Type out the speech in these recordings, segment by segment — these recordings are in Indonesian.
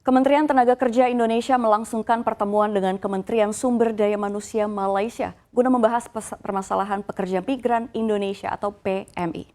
Kementerian Tenaga Kerja Indonesia melangsungkan pertemuan dengan Kementerian Sumber Daya Manusia Malaysia guna membahas permasalahan pekerja migran Indonesia atau PMI.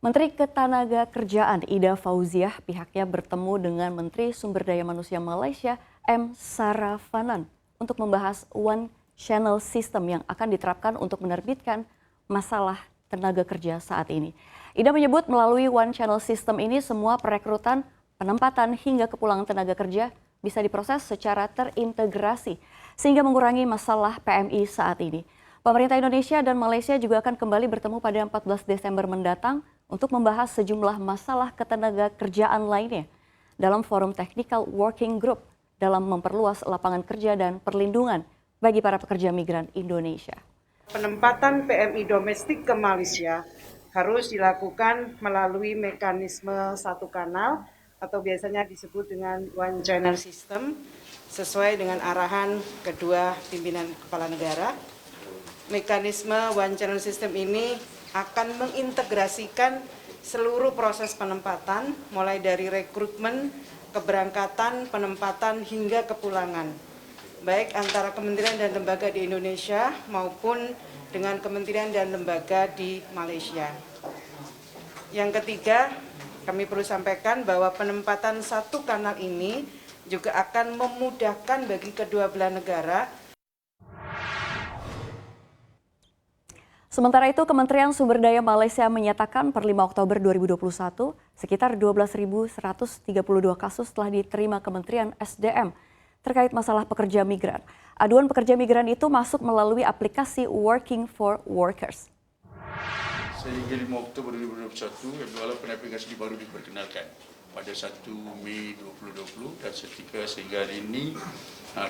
Menteri Ketenagakerjaan Ida Fauziah pihaknya bertemu dengan Menteri Sumber Daya Manusia Malaysia M. Saravanan untuk membahas One Channel System yang akan diterapkan untuk menerbitkan masalah tenaga kerja saat ini. Ida menyebut melalui One Channel System ini semua perekrutan, penempatan hingga kepulangan tenaga kerja bisa diproses secara terintegrasi sehingga mengurangi masalah PMI saat ini. Pemerintah Indonesia dan Malaysia juga akan kembali bertemu pada 14 Desember mendatang untuk membahas sejumlah masalah ketenaga kerjaan lainnya dalam forum Technical Working Group dalam memperluas lapangan kerja dan perlindungan bagi para pekerja migran Indonesia. Penempatan PMI domestik ke Malaysia harus dilakukan melalui mekanisme satu kanal atau biasanya disebut dengan One Channel System sesuai dengan arahan kedua pimpinan kepala negara. Mekanisme One Channel System ini akan mengintegrasikan seluruh proses penempatan mulai dari rekrutmen, keberangkatan, penempatan hingga kepulangan, baik antara kementerian dan lembaga di Indonesia maupun dengan kementerian dan lembaga di Malaysia. Yang ketiga, kami perlu sampaikan bahwa penempatan satu kanal ini juga akan memudahkan bagi kedua belah negara. Sementara itu, Kementerian Sumber Daya Malaysia menyatakan per 5 Oktober 2021, sekitar 12.132 kasus telah diterima Kementerian SDM terkait masalah pekerja migran. Aduan pekerja migran itu masuk melalui aplikasi Working for Workers. Sehingga 5 Oktober 2021, walaupun aplikasi baru diperkenalkan pada 1 Mei 2020 dan sehingga hari ini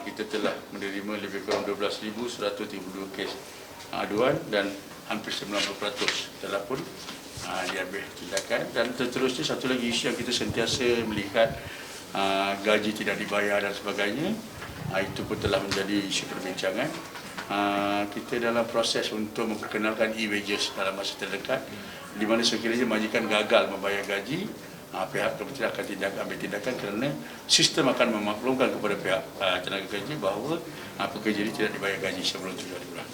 kita telah menerima lebih kurang 12.132 kes aduan dan hampir 90% telah pun diambil tindakan. Dan seterusnya satu lagi isu yang kita sentiasa melihat gaji tidak dibayar dan sebagainya, itu pun telah menjadi isu perbincangan. Kita dalam proses untuk memperkenalkan e-wages dalam masa terdekat, di mana sekiranya majikan gagal membayar gaji, pihak kementerian akan ambil tindakan kerana sistem akan memaklumkan kepada pihak tenaga kerja bahawa pekerja ini tidak dibayar gaji sebelum 7 hari bulan.